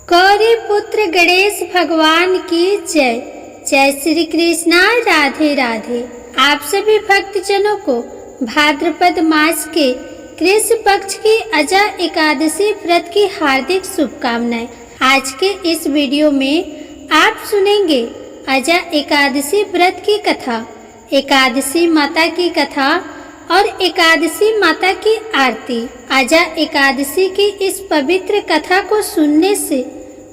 गौरी पुत्र गणेश भगवान की जय। जय श्री कृष्णा, राधे राधे। आप सभी भक्तजनों को भाद्रपद मास के कृष्ण पक्ष की अजा एकादशी व्रत की हार्दिक शुभकामनाएं। आज के इस वीडियो में आप सुनेंगे अजा एकादशी व्रत की कथा, एकादशी माता की कथा और एकादशी माता की आरती। अजा एकादशी की इस पवित्र कथा को सुनने से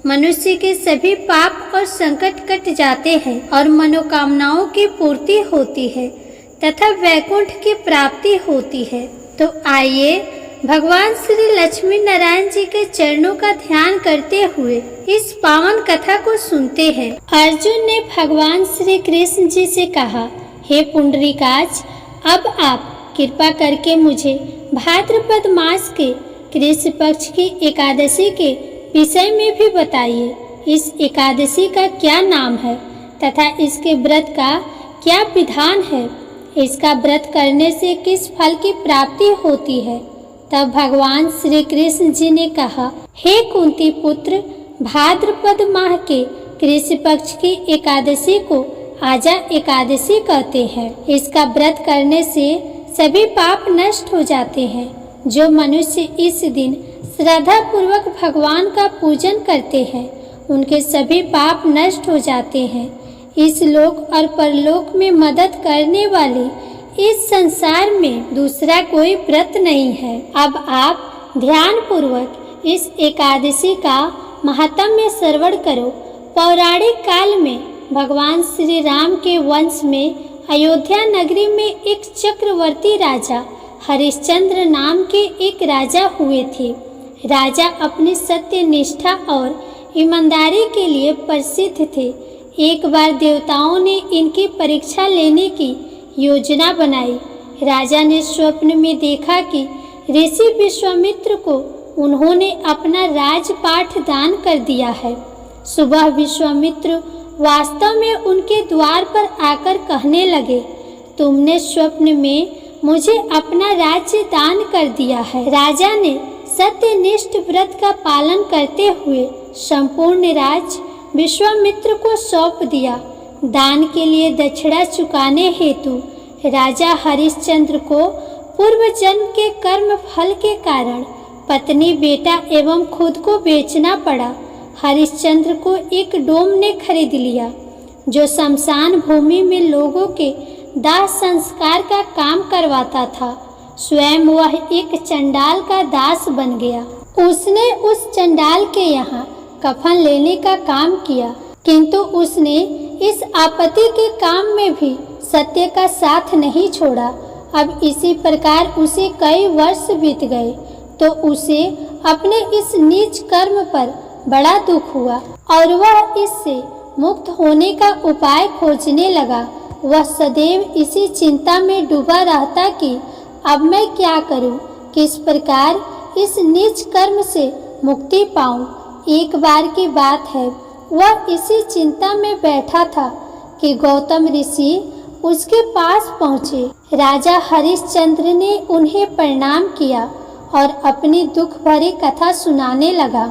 मनुष्य के सभी पाप और संकट कट जाते हैं और मनोकामनाओं की पूर्ति होती है तथा वैकुंठ की प्राप्ति होती है। तो आइए भगवान श्री लक्ष्मी नारायण जी के चरणों का ध्यान करते हुए इस पावन कथा को सुनते हैं। अर्जुन ने भगवान श्री कृष्ण जी से कहा, हे पुंडरीकाक्ष, अब आप कृपा करके मुझे भाद्रपद मास के कृष्ण पक्ष की एकादशी के विषय में भी बताइए। इस एकादशी का क्या नाम है तथा इसके व्रत का क्या विधान है? इसका व्रत करने से किस फल की प्राप्ति होती है? तब भगवान श्री कृष्ण जी ने कहा, हे कुंती पुत्र, भाद्रपद माह के कृष्ण पक्ष की एकादशी को आजा एकादशी कहते हैं। इसका व्रत करने से सभी पाप नष्ट हो जाते हैं। जो मनुष्य इस दिन श्रद्धा पूर्वक भगवान का पूजन करते हैं, उनके सभी पाप नष्ट हो जाते हैं। इस लोक और परलोक में मदद करने वाले इस संसार में दूसरा कोई व्रत नहीं है। अब आप ध्यान पूर्वक इस एकादशी का महात्म्य श्रवण करो। पौराणिक काल में भगवान श्री राम के वंश में अयोध्या नगरी में एक चक्रवर्ती राजा हरिश्चंद्र नाम के एक राजा हुए थे। राजा अपनी सत्य निष्ठा और ईमानदारी के लिए प्रसिद्ध थे। एक बार देवताओं ने इनकी परीक्षा लेने की योजना बनाई। राजा ने स्वप्न में देखा कि ऋषि विश्वामित्र को उन्होंने अपना राजपाठ दान कर दिया है। सुबह विश्वामित्र वास्तव में उनके द्वार पर आकर कहने लगे, तुमने स्वप्न में मुझे अपना राज्य दान कर दिया है। राजा ने सत्यनिष्ठ व्रत का पालन करते हुए संपूर्ण राज्य विश्वामित्र को सौंप दिया। दान के लिए दक्षिणा चुकाने हेतु राजा हरिश्चंद्र को पूर्व जन्म के कर्म फल के कारण पत्नी, बेटा एवं खुद को बेचना पड़ा। हरिश्चंद्र को एक डोम ने खरीद लिया जो शमशान भूमि में लोगों के दाह संस्कार का काम करवाता था। स्वयं वह एक चंडाल का दास बन गया। उसने उस चंडाल के यहाँ कफन लेने का काम किया, किंतु उसने इस आपत्ति के काम में भी सत्य का साथ नहीं छोड़ा। अब इसी प्रकार उसे कई वर्ष बीत गए तो उसे अपने इस नीच कर्म पर बड़ा दुख हुआ और वह इससे मुक्त होने का उपाय खोजने लगा। वह सदैव इसी चिंता में डूबा रहता कि अब मैं क्या करूं, किस प्रकार इस नीच कर्म से मुक्ति पाऊं। एक बार की बात है, वह इसी चिंता में बैठा था कि गौतम ऋषि उसके पास पहुँचे। राजा हरिश्चंद्र ने उन्हें प्रणाम किया और अपनी दुख भरी कथा सुनाने लगा।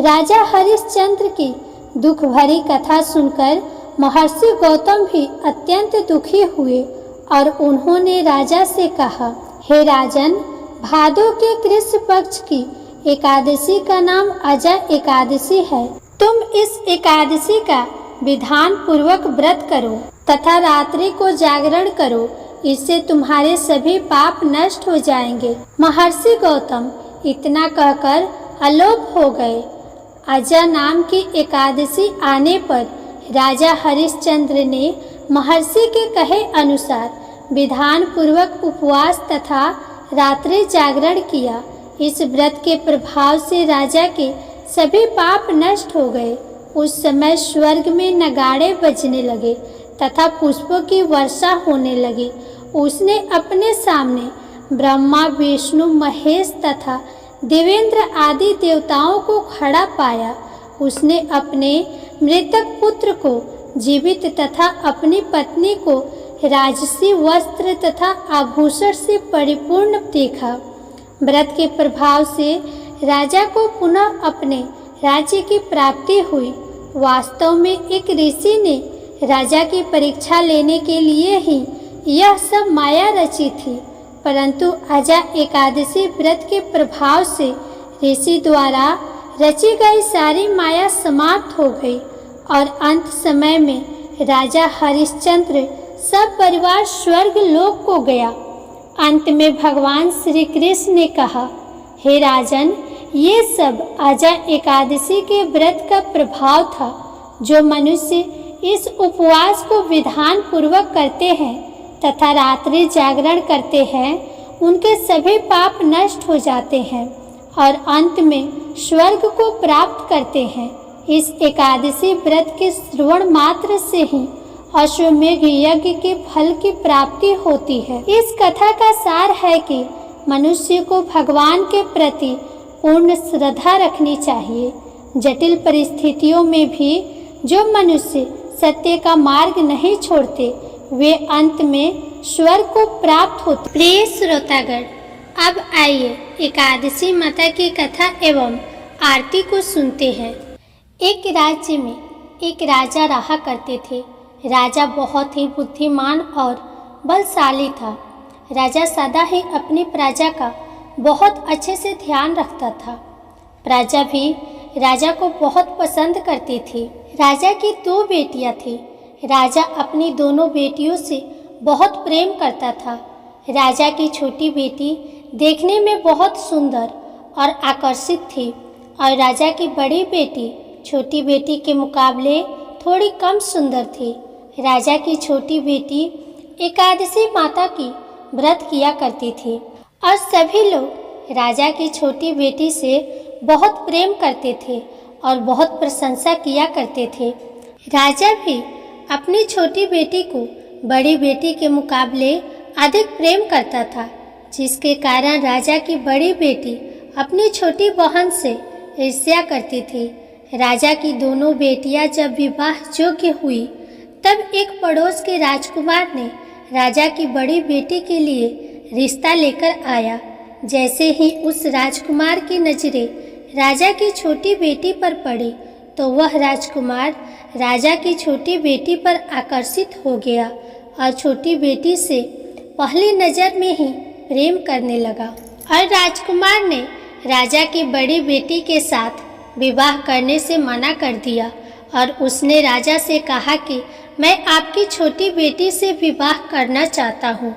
राजा हरिश्चंद्र की दुख भरी कथा सुनकर महर्षि गौतम भी अत्यंत दुखी हुए और उन्होंने राजा से कहा, हे राजन, भादो के कृष्ण पक्ष की एकादशी का नाम अजा एकादशी है। तुम इस एकादशी का विधान पूर्वक व्रत करो तथा रात्रि को जागरण करो, इससे तुम्हारे सभी पाप नष्ट हो जाएंगे। महर्षि गौतम इतना कहकर अलोप हो गए। अजा नाम की एकादशी आने पर राजा हरिश्चंद्र ने महर्षि के कहे अनुसार विधान पूर्वक उपवास तथा रात्रि जागरण किया। इस व्रत के प्रभाव से राजा के सभी पाप नष्ट हो गए। उस समय स्वर्ग में नगाड़े बजने लगे तथा पुष्पों की वर्षा होने लगी। उसने अपने सामने ब्रह्मा, विष्णु, महेश तथा देवेंद्र आदि देवताओं को खड़ा पाया। उसने अपने मृतक पुत्र को जीवित तथा अपनी पत्नी को राजसी वस्त्र तथा आभूषण से परिपूर्ण देखा। व्रत के प्रभाव से राजा को पुनः अपने राज्य की प्राप्ति हुई। वास्तव में एक ऋषि ने राजा की परीक्षा लेने के लिए ही यह सब माया रची थी, परंतु आजा एकादशी व्रत के प्रभाव से ऋषि द्वारा रची गई सारी माया समाप्त हो गई और अंत समय में राजा हरिश्चंद्र सब परिवार स्वर्ग लोक को गया। अंत में भगवान श्री कृष्ण ने कहा, हे राजन, ये सब आजा एकादशी के व्रत का प्रभाव था। जो मनुष्य इस उपवास को विधान पूर्वक करते हैं तथा रात्रि जागरण करते हैं, उनके सभी पाप नष्ट हो जाते हैं और अंत में स्वर्ग को प्राप्त करते हैं। इस एकादशी व्रत के श्रवण मात्र से ही अश्वमेघ यज्ञ के फल की प्राप्ति होती है। इस कथा का सार है कि मनुष्य को भगवान के प्रति पूर्ण श्रद्धा रखनी चाहिए। जटिल परिस्थितियों में भी जो मनुष्य सत्य का मार्ग नहीं छोड़ते, वे अंत में स्वर्ग को प्राप्त होते। प्रिय श्रोतागण, अब आइए एकादशी माता की कथा एवं आरती को सुनते हैं। एक राज्य में एक राजा रहा करते थे। राजा बहुत ही बुद्धिमान और बलशाली था। राजा सदा ही अपनी प्रजा का बहुत अच्छे से ध्यान रखता था। प्रजा भी राजा को बहुत पसंद करती थी। राजा की 2 बेटियां थीं। राजा अपनी दोनों बेटियों से बहुत प्रेम करता था। राजा की छोटी बेटी देखने में बहुत सुंदर और आकर्षित थी और राजा की बड़ी बेटी छोटी बेटी के मुकाबले थोड़ी कम सुंदर थी। राजा की छोटी बेटी एकादशी माता की व्रत किया करती थी और सभी लोग राजा की छोटी बेटी से बहुत प्रेम करते थे और बहुत प्रशंसा किया करते थे। राजा भी अपनी छोटी बेटी को बड़ी बेटी के मुकाबले अधिक प्रेम करता था, जिसके कारण राजा की बड़ी बेटी अपनी छोटी बहन से ईर्ष्या करती थी। राजा की दोनों बेटियां जब विवाह योग्य हुई, तब एक पड़ोस के राजकुमार ने राजा की बड़ी बेटी के लिए रिश्ता लेकर आया। जैसे ही उस राजकुमार की नजरें राजा की छोटी बेटी पर पड़ी, तो वह राजकुमार राजा की छोटी बेटी पर आकर्षित हो गया और छोटी बेटी से पहली नज़र में ही प्रेम करने लगा। और राजकुमार ने राजा की बड़ी बेटी के साथ विवाह करने से मना कर दिया और उसने राजा से कहा कि मैं आपकी छोटी बेटी से विवाह करना चाहता हूँ।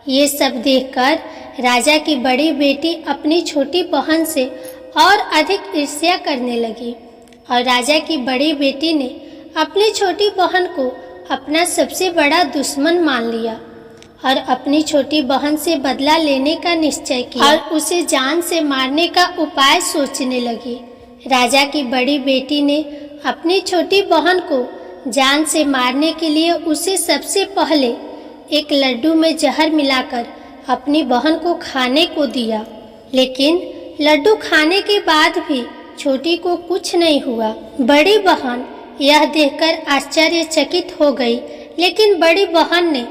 ये सब देखकर राजा की बड़ी बेटी अपनी छोटी बहन से और अधिक ईर्ष्या करने लगी और राजा की बड़ी बेटी ने अपनी छोटी बहन को अपना सबसे बड़ा दुश्मन मान लिया और अपनी छोटी बहन से बदला लेने का निश्चय किया और उसे जान से मारने का उपाय सोचने लगी। राजा की बड़ी बेटी ने अपनी छोटी बहन को जान से मारने के लिए उसे सबसे पहले एक लड्डू में जहर मिलाकर अपनी बहन को खाने को दिया, लेकिन लड्डू खाने के बाद भी छोटी को कुछ नहीं हुआ। बड़ी बहन यह देखकर आश्चर्यचकित हो गई, लेकिन बड़ी बहन ने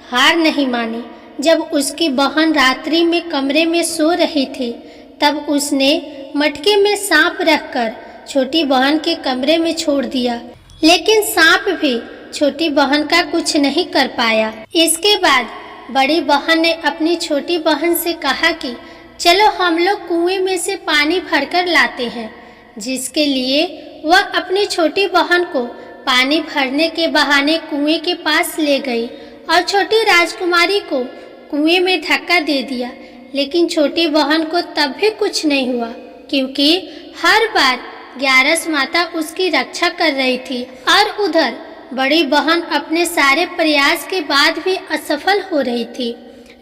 हार नहीं मानी। जब उसकी बहन रात्रि में कमरे में सो रही थी, तब उसने मटके में सांप रखकर छोटी बहन के कमरे में छोड़ दिया, लेकिन सांप भी छोटी बहन का कुछ नहीं कर पाया। इसके बाद बड़ी बहन ने अपनी छोटी बहन से कहा कि चलो हम लोग कुएं में से पानी भरकर लाते हैं, जिसके लिए वह अपनी छोटी बहन को पानी भरने के बहाने कुएं के पास ले गई और छोटी राजकुमारी को कुएं में धक्का दे दिया। लेकिन छोटी बहन को तब भी कुछ नहीं हुआ, क्योंकि हर बार ग्यारस माता उसकी रक्षा कर रही थी और उधर बड़ी बहन अपने सारे प्रयास के बाद भी असफल हो रही थी,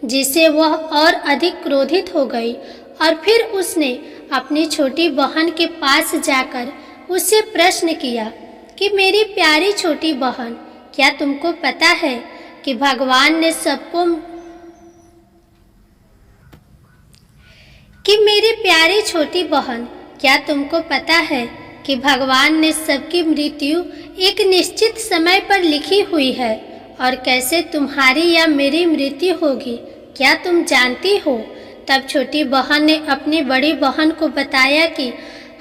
जिससे वह और अधिक क्रोधित हो गई और फिर उसने अपनी छोटी बहन के पास जाकर उससे प्रश्न किया कि मेरी प्यारी छोटी बहन, क्या तुमको पता है कि भगवान ने सबको मेरी प्यारी छोटी बहन, क्या तुमको पता है कि भगवान ने सबकी मृत्यु एक निश्चित समय पर लिखी हुई है और कैसे तुम्हारी या मेरी मृत्यु होगी, क्या तुम जानती हो? तब छोटी बहन ने अपनी बड़ी बहन को बताया कि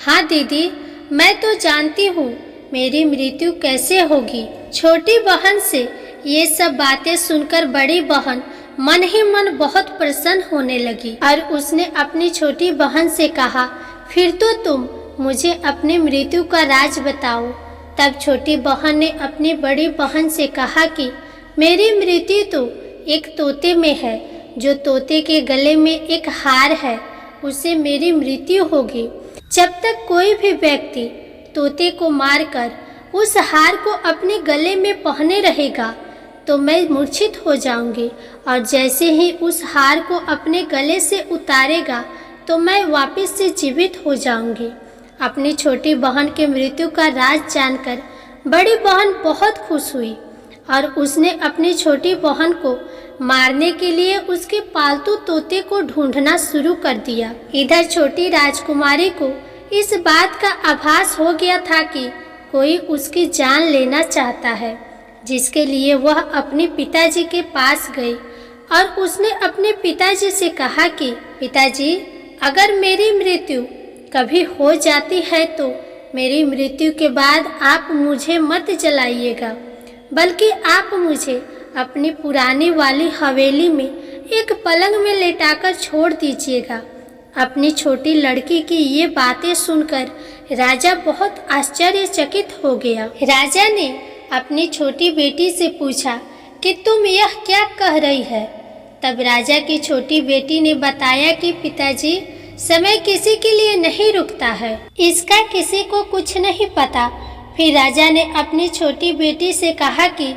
हाँ दीदी, मैं तो जानती हूँ मेरी मृत्यु कैसे होगी। छोटी बहन से ये सब बातें सुनकर बड़ी बहन मन ही मन बहुत प्रसन्न होने लगी और उसने अपनी छोटी बहन से कहा, फिर तो तुम मुझे अपनी मृत्यु का राज बताओ। तब छोटी बहन ने अपनी बड़ी बहन से कहा कि मेरी मृत्यु तो एक तोते में है, जो तोते के गले में एक हार है, उससे मेरी मृत्यु होगी। जब तक कोई भी व्यक्ति तोते को मारकर उस हार को अपने गले में पहने रहेगा तो मैं मूर्छित हो जाऊंगी, और जैसे ही उस हार को अपने गले से उतारेगा तो मैं वापस से जीवित हो जाऊंगी। अपनी छोटी बहन के मृत्यु का राज जानकर बड़ी बहन बहुत खुश हुई और उसने अपनी छोटी बहन को मारने के लिए उसके पालतू तोते को ढूंढना शुरू कर दिया। इधर छोटी राजकुमारी को इस बात का आभास हो गया था कि कोई उसकी जान लेना चाहता है, जिसके लिए वह अपने पिताजी के पास गई और उसने अपने पिताजी से कहा कि पिताजी, अगर मेरी मृत्यु कभी हो जाती है तो मेरी मृत्यु के बाद आप मुझे मत जलाइएगा, बल्कि आप मुझे अपनी पुरानी वाली हवेली में एक पलंग में लेटाकर छोड़ दीजिएगा। अपनी छोटी लड़की की ये बातें सुनकर राजा बहुत आश्चर्यचकित हो गया। राजा ने अपनी छोटी बेटी से पूछा कि तुम यह क्या कह रही है। तब राजा की छोटी बेटी ने बताया कि पिताजी, समय किसी के लिए नहीं रुकता है, इसका किसी को कुछ नहीं पता। फिर राजा ने अपनी छोटी बेटी से कहा कि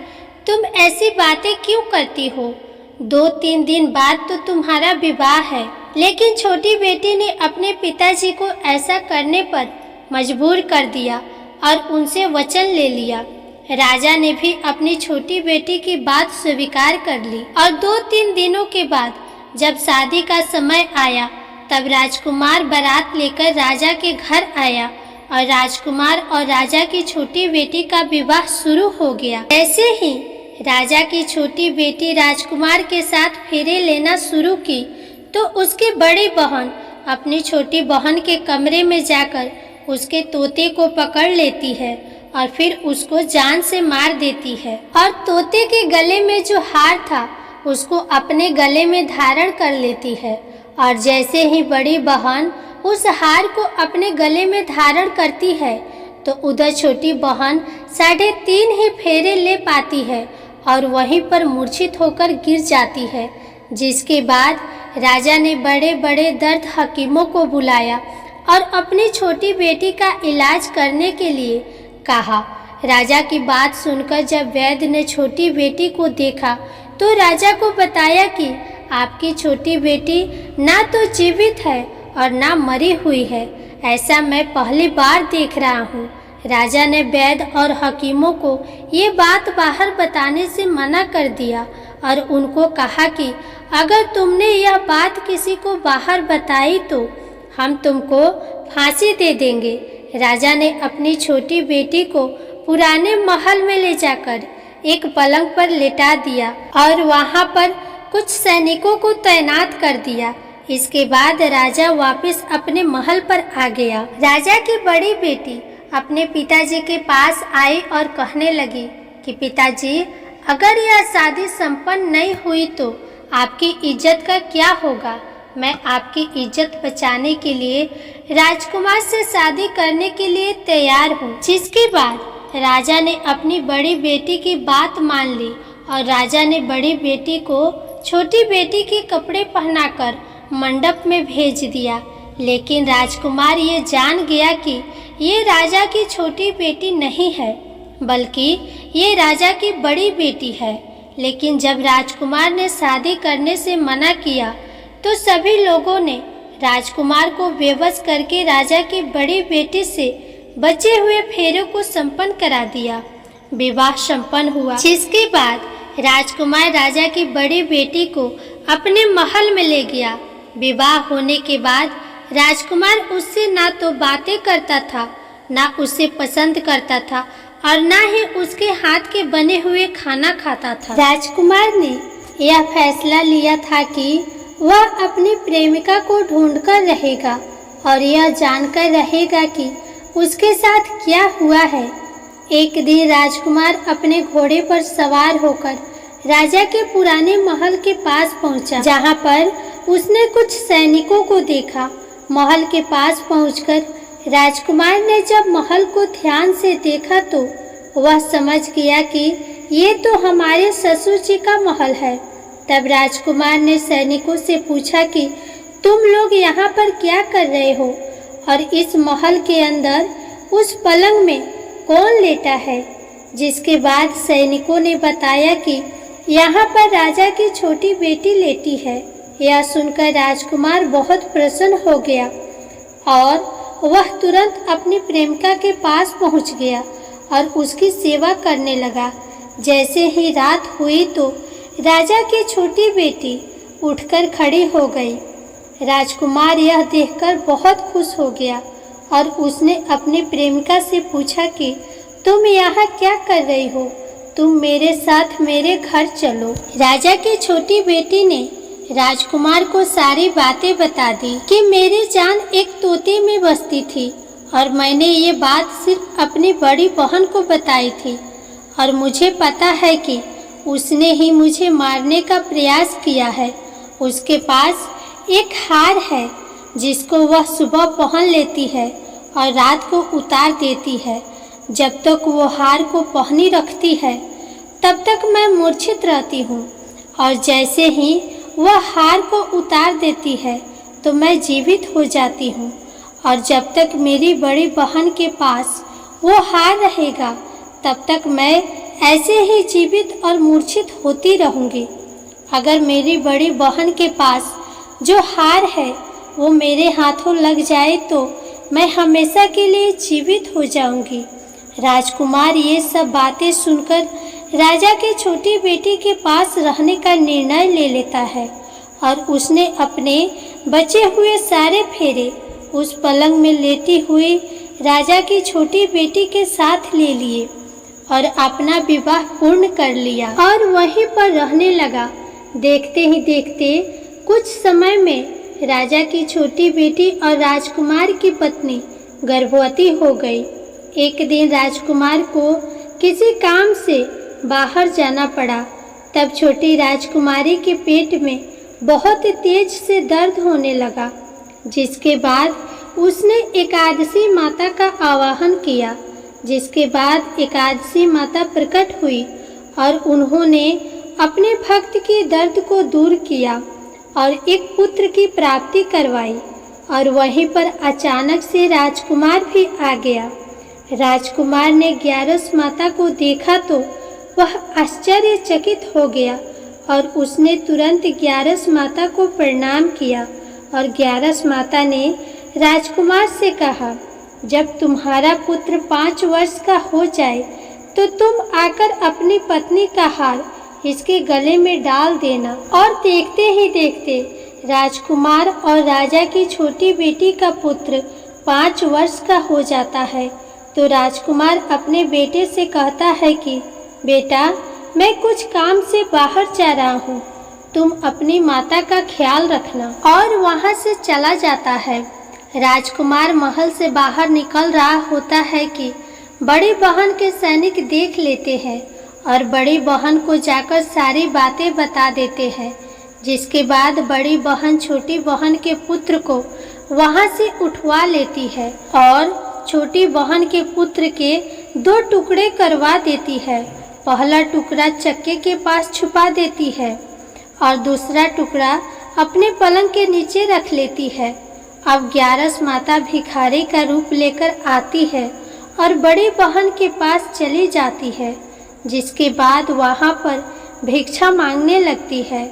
तुम ऐसी बातें क्यों करती हो? 2-3 दिन बाद तो तुम्हारा विवाह है। लेकिन छोटी बेटी ने अपने पिताजी को ऐसा करने पर मजबूर कर दिया और उनसे वचन ले लिया। राजा ने भी अपनी छोटी बेटी की बात स्वीकार कर ली और 2-3 दिनों के बाद जब शादी का समय आया तब राजकुमार बारात लेकर राजा के घर आया और राजकुमार और राजा की छोटी बेटी का विवाह शुरू हो गया। ऐसे ही राजा की छोटी बेटी राजकुमार के साथ फेरे लेना शुरू की तो उसकी बड़ी बहन अपनी छोटी बहन के कमरे में जाकर उसके तोते को पकड़ लेती है और फिर उसको जान से मार देती है और तोते के गले में जो हार था उसको अपने गले में धारण कर लेती है। और जैसे ही बड़ी बहन उस हार को अपने गले में धारण करती है तो उधर छोटी बहन 3.5 ही फेरे ले पाती है और वहीं पर मूर्छित होकर गिर जाती है। जिसके बाद राजा ने बड़े बड़े दर्द हकीमों को बुलाया और अपनी छोटी बेटी का इलाज करने के लिए कहा। राजा की बात सुनकर जब वैद्य ने छोटी बेटी को देखा तो राजा को बताया कि आपकी छोटी बेटी ना तो जीवित है और ना मरी हुई है, ऐसा मैं पहली बार देख रहा हूँ। राजा ने वैद्य और हकीमों को ये बात बाहर बताने से मना कर दिया और उनको कहा कि अगर तुमने यह बात किसी को बाहर बताई तो हम तुमको फांसी दे देंगे। राजा ने अपनी छोटी बेटी को पुराने महल में ले जाकर एक पलंग पर लेटा दिया और वहां पर कुछ सैनिकों को तैनात कर दिया। इसके बाद राजा वापस अपने महल पर आ गया। राजा की बड़ी बेटी अपने पिताजी के पास आई और कहने लगी कि पिताजी, अगर यह शादी संपन्न नहीं हुई तो आपकी इज्जत का क्या होगा? मैं आपकी इज्जत बचाने के लिए राजकुमार से शादी करने के लिए तैयार हूँ। जिसके बाद राजा ने अपनी बड़ी बेटी की बात मान ली और राजा ने बड़ी बेटी को छोटी बेटी के कपड़े पहनाकर मंडप में भेज दिया। लेकिन राजकुमार ये जान गया कि ये राजा की छोटी बेटी नहीं है, बल्कि ये राजा की बड़ी बेटी है। लेकिन जब राजकुमार ने शादी करने से मना किया तो सभी लोगों ने राजकुमार को बेबस करके राजा की बड़ी बेटी से बचे हुए फेरों को संपन्न करा दिया। विवाह संपन्न हुआ, जिसके बाद राजकुमार राजा की बड़ी बेटी को अपने महल में ले गया। विवाह होने के बाद राजकुमार उससे ना तो बातें करता था, ना उसे पसंद करता था और ना ही उसके हाथ के बने हुए खाना खाता था। राजकुमार ने यह फैसला लिया था कि वह अपनी प्रेमिका को ढूंढकर रहेगा और यह जानकर रहेगा कि उसके साथ क्या हुआ है। एक दिन राजकुमार अपने घोड़े पर सवार होकर राजा के पुराने महल के पास पहुंचा, जहां पर उसने कुछ सैनिकों को देखा। महल के पास पहुंचकर राजकुमार ने जब महल को ध्यान से देखा तो वह समझ गया कि ये तो हमारे ससुर जी का महल है। तब राजकुमार ने सैनिकों से पूछा कि तुम लोग यहाँ पर क्या कर रहे हो और इस महल के अंदर उस पलंग में कौन लेटा है। जिसके बाद सैनिकों ने बताया कि यहाँ पर राजा की छोटी बेटी लेटी है। यह सुनकर राजकुमार बहुत प्रसन्न हो गया और वह तुरंत अपनी प्रेमिका के पास पहुँच गया और उसकी सेवा करने लगा। जैसे ही रात हुई तो राजा की छोटी बेटी उठकर खड़ी हो गई। राजकुमार यह देखकर बहुत खुश हो गया और उसने अपनी प्रेमिका से पूछा कि तुम यहाँ क्या कर रही हो, तुम मेरे साथ मेरे घर चलो। राजा की छोटी बेटी ने राजकुमार को सारी बातें बता दी कि मेरी जान एक तोते में बसती थी और मैंने ये बात सिर्फ अपनी बड़ी बहन को बताई थी और मुझे पता है कि उसने ही मुझे मारने का प्रयास किया है। उसके पास एक हार है जिसको वह सुबह पहन लेती है और रात को उतार देती है। जब तक वो हार को पहनी रखती है तब तक मैं मूर्छित रहती हूँ और जैसे ही वह हार को उतार देती है तो मैं जीवित हो जाती हूँ और जब तक मेरी बड़ी बहन के पास वो हार रहेगा तब तक मैं ऐसे ही जीवित और मूर्छित होती रहूँगी। अगर मेरी बड़ी बहन के पास जो हार है वो मेरे हाथों लग जाए तो मैं हमेशा के लिए जीवित हो जाऊँगी। राजकुमार ये सब बातें सुनकर राजा की छोटी बेटी के पास रहने का निर्णय ले लेता है और उसने अपने बचे हुए सारे फेरे उस पलंग में लेटी हुई राजा की छोटी बेटी के साथ ले लिए और अपना विवाह पूर्ण कर लिया और वहीं पर रहने लगा। देखते ही देखते कुछ समय में राजा की छोटी बेटी और राजकुमार की पत्नी गर्भवती हो गई। एक दिन राजकुमार को किसी काम से बाहर जाना पड़ा। तब छोटी राजकुमारी के पेट में बहुत तेज से दर्द होने लगा, जिसके बाद उसने एकादशी माता का आवाहन किया। जिसके बाद एकादशी माता प्रकट हुई और उन्होंने अपने भक्त के दर्द को दूर किया और एक पुत्र की प्राप्ति करवाई और वहीं पर अचानक से राजकुमार भी आ गया। राजकुमार ने ग्यारस माता को देखा तो वह आश्चर्यचकित हो गया और उसने तुरंत ग्यारस माता को प्रणाम किया और ग्यारस माता ने राजकुमार से कहा, जब तुम्हारा पुत्र 5 वर्ष का हो जाए तो तुम आकर अपनी पत्नी का हार इसके गले में डाल देना। और देखते ही देखते राजकुमार और राजा की छोटी बेटी का पुत्र 5 वर्ष का हो जाता है। तो राजकुमार अपने बेटे से कहता है कि बेटा, मैं कुछ काम से बाहर जा रहा हूँ, तुम अपनी माता का ख्याल रखना। और वहाँ से चला जाता है। राजकुमार महल से बाहर निकल रहा होता है कि बड़ी बहन के सैनिक देख लेते हैं और बड़ी बहन को जाकर सारी बातें बता देते हैं। जिसके बाद बड़ी बहन छोटी बहन के पुत्र को वहाँ से उठवा लेती है और छोटी बहन के पुत्र के 2 टुकड़े करवा देती है। पहला टुकड़ा चक्के के पास छुपा देती है और दूसरा टुकड़ा अपने पलंग के नीचे रख लेती है। अब ग्यारस माता भिखारी का रूप लेकर आती है और बड़ी बहन के पास चली जाती है। जिसके बाद वहाँ पर भिक्षा मांगने लगती है।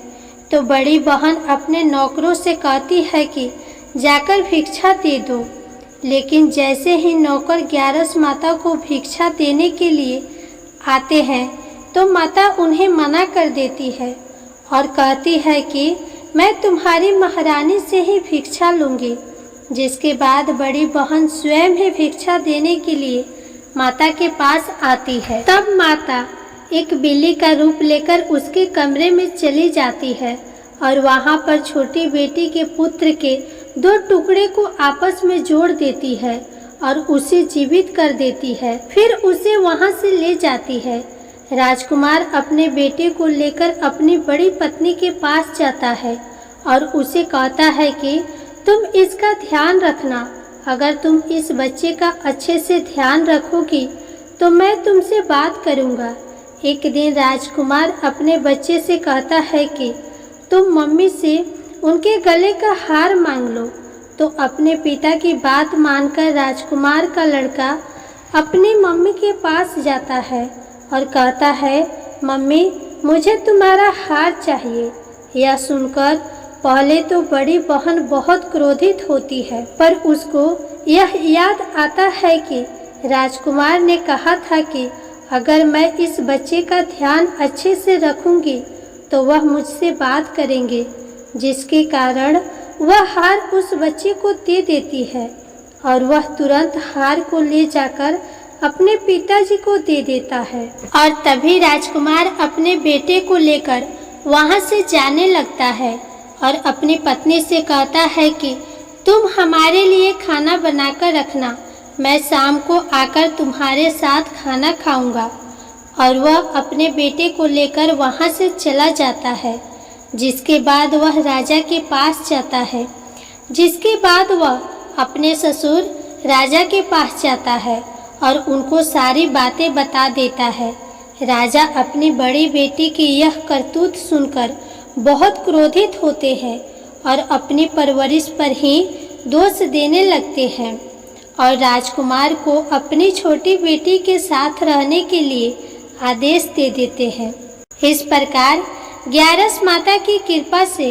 तो बड़ी बहन अपने नौकरों से कहती है कि जाकर भिक्षा दे दो। लेकिन जैसे ही नौकर ग्यारस माता को भिक्षा देने के लिए आते हैं तो माता उन्हें मना कर देती है और कहती है कि मैं तुम्हारी महारानी से ही भिक्षा लूँगी। जिसके बाद बड़ी बहन स्वयं ही भिक्षा देने के लिए माता के पास आती है। तब माता एक बिल्ली का रूप लेकर उसके कमरे में चली जाती है और वहाँ पर छोटी बेटी के पुत्र के 2 टुकड़े को आपस में जोड़ देती है और उसे जीवित कर देती है, फिर उसे वहां से ले जाती है। राजकुमार अपने बेटे को लेकर अपनी बड़ी पत्नी के पास जाता है और उसे कहता है कि तुम इसका ध्यान रखना। अगर तुम इस बच्चे का अच्छे से ध्यान रखोगी तो मैं तुमसे बात करूँगा। एक दिन राजकुमार अपने बच्चे से कहता है कि तुम मम्मी से उनके गले का हार मांग लो। तो अपने पिता की बात मानकर राजकुमार का लड़का अपनी मम्मी के पास जाता है और कहता है, मम्मी मुझे तुम्हारा हार चाहिए। यह सुनकर पहले तो बड़ी बहन बहुत क्रोधित होती है, पर उसको यह याद आता है कि राजकुमार ने कहा था कि अगर मैं इस बच्चे का ध्यान अच्छे से रखूंगी तो वह मुझसे बात करेंगे, जिसके कारण वह हार उस बच्चे को दे देती है और वह तुरंत हार को ले जाकर अपने पिताजी को दे देता है। और तभी राजकुमार अपने बेटे को लेकर वहां से जाने लगता है और अपनी पत्नी से कहता है कि तुम हमारे लिए खाना बनाकर रखना, मैं शाम को आकर तुम्हारे साथ खाना खाऊंगा। और वह अपने बेटे को लेकर वहां से चला जाता है, जिसके बाद वह राजा के पास जाता है। जिसके बाद वह अपने ससुर राजा के पास जाता है और उनको सारी बातें बता देता है। राजा अपनी बड़ी बेटी की यह करतूत सुनकर बहुत क्रोधित होते हैं और अपनी परवरिश पर ही दोष देने लगते हैं और राजकुमार को अपनी छोटी बेटी के साथ रहने के लिए आदेश दे देते हैं। इस प्रकार 11 माता की कृपा से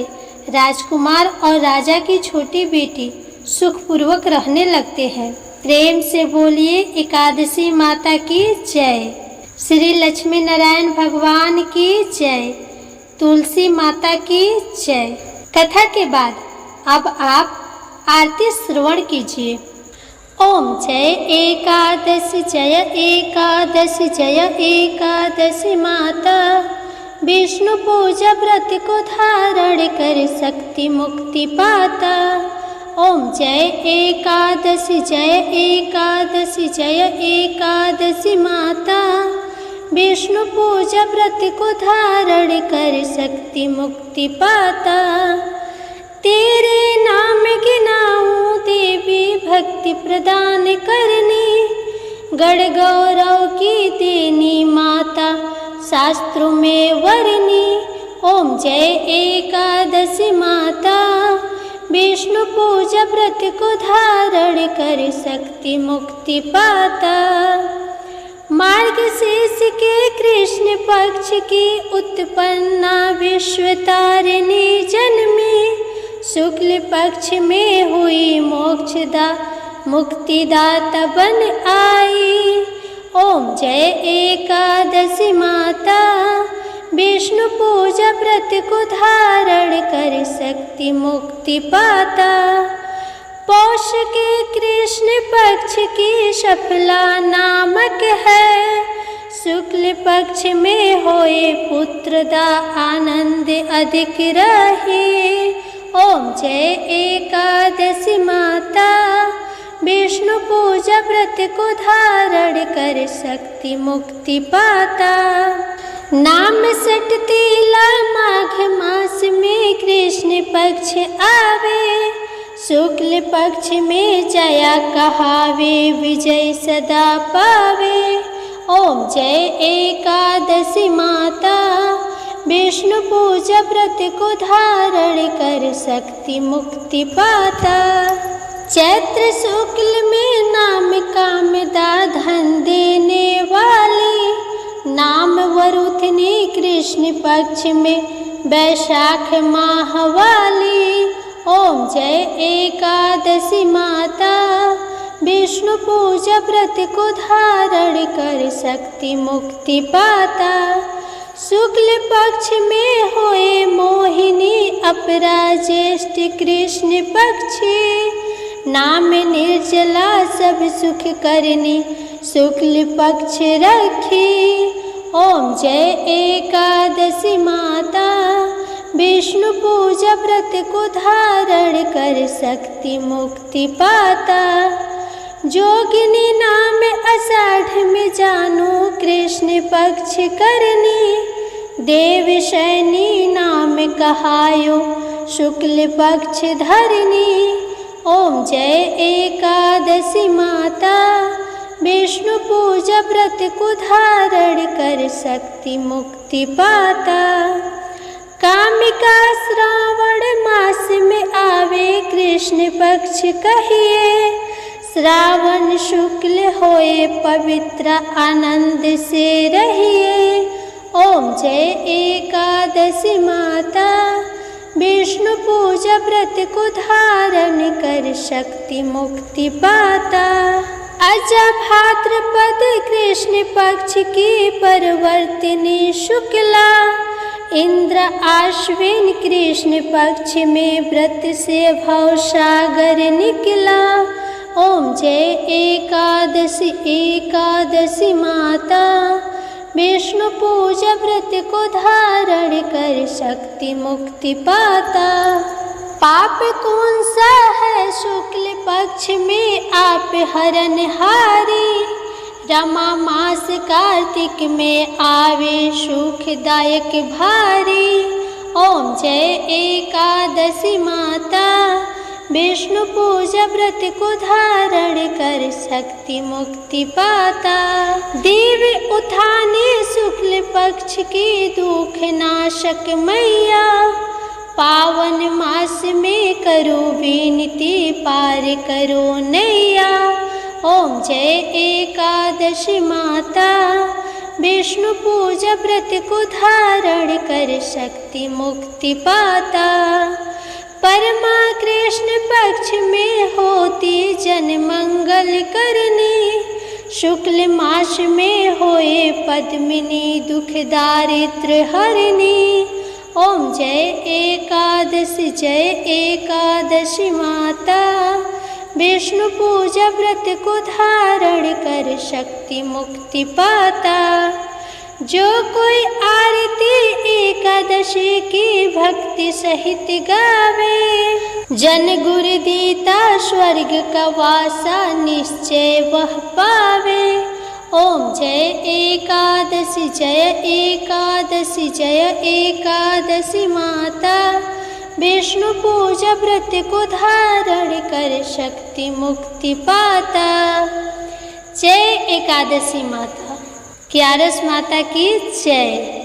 राजकुमार और राजा की छोटी बेटी सुखपूर्वक रहने लगते हैं। प्रेम से बोलिए एकादशी माता की जय। श्री लक्ष्मी नारायण भगवान की जय। तुलसी माता की जय। कथा के बाद अब आप आरती श्रवण कीजिए। ओम जय एकादशी जय एकादशी जय एकादशी माता। विष्णु पूजा व्रत को धारण कर शक्ति मुक्ति पाता। ओम जय एकादशी जय एकादशी जय एकादशी माता। विष्णु पूजा व्रत को धारण कर शक्ति मुक्ति पाता। तेरे नाम गिनाऊं देवी भक्ति प्रदान करनी। गढ़ गौरव की देनी माता शास्त्रों में वर्णी। ओम जय एकादशी माता। विष्णु पूजा व्रत को धारण कर शक्ति मुक्ति पाता। मार्गशीर्ष के कृष्ण पक्ष की उत्पन्ना विश्व तारिणी जन्मी। शुक्ल पक्ष में हुई मोक्षदा मुक्तिदाता बन आई। ओम जय एकादशी माता। विष्णु पूजा व्रत को धारण कर शक्ति मुक्ति पाता। पौष के कृष्ण पक्ष की शफला नामक है। शुक्ल पक्ष में होए पुत्रदा आनंद अधिक रहे। ओम जय एकादशी माता। विष्णु पूजा व्रत को धारण कर शक्ति मुक्ति पाता। नाम सटतीला माघ मास में कृष्ण पक्ष आवे। शुक्ल पक्ष में जया कहावे विजय सदा पावे। ओम जय एकादशी माता। विष्णु पूजा व्रत को धारण कर शक्ति मुक्ति पाता। चैत्र शुक्ल में नाम कामदा धन देने वाली। नाम वरुथनी कृष्ण पक्ष में वैशाख माह वाली। ओम जय एकादशी माता। विष्णु पूजा व्रत को धारण कर शक्ति मुक्ति पाता। शुक्ल पक्ष में होए मोहिनी अपरा ज्येष्ठ कृष्ण पक्षी। नाम निर्जला सब सुख करनी शुक्ल पक्ष रखी। ओम जय एकादशी माता। विष्णु पूजा व्रत को धारण कर शक्ति मुक्ति पाता। जोगिनी नाम आषाढ़ में जानो कृष्ण पक्ष करनी। देव शयनी नाम कहायो शुक्ल पक्ष धरनी। ओम जय एकादशी माता विष्णु पूजा व्रत को धारण कर शक्ति मुक्ति पाता। कामिका श्रावण मास में आवे कृष्ण पक्ष कहिए। श्रावण शुक्ल होए पवित्र आनंद से रहिए। ओम जय एकादशी माता विष्णु पूजा व्रत को धारण कर शक्ति मुक्ति पाता। अजा भाद्रपद कृष्ण पक्ष की परवर्तिनी शुक्ला। इंद्र आश्विन कृष्ण पक्ष में व्रत से भवसागर निकला। ओम जय एकादशी एकादशी माता विष्णु पूजा व्रत को धारण कर शक्ति मुक्ति पाता। पाप कौन सा है शुक्ल पक्ष में आप हरनहारी। रमा मास कार्तिक में आवे सुखदायक भारी। ओम जय एकादशी माता विष्णु पूजा व्रत को धारण कर शक्ति मुक्ति पाता। देव उठाने शुक्ल पक्ष की दुख नाशक मैया। पावन मास में करो विनती पार करो नैया। ओम जय एकादशी माता विष्णु पूजा व्रत को धारण कर शक्ति मुक्ति पाता। परमा कृष्ण पक्ष में होती जन मंगल करनी। शुक्ल मास में होए पद्मिनी दुख दारिद्र हरनी। ओम जय एकादशी माता विष्णु पूजा व्रत को धारण कर शक्ति मुक्ति पाता। जो कोई आरती एकादशी की भक्ति सहित गावे। जन गुरु दीता स्वर्ग का वासा निश्चय वह पावे। ओम जय एकादशी जय एकादशी माता विष्णु पूजा व्रत को धारण कर शक्ति मुक्ति पाता। जय एकादशी माता, क्यारस माता की जय।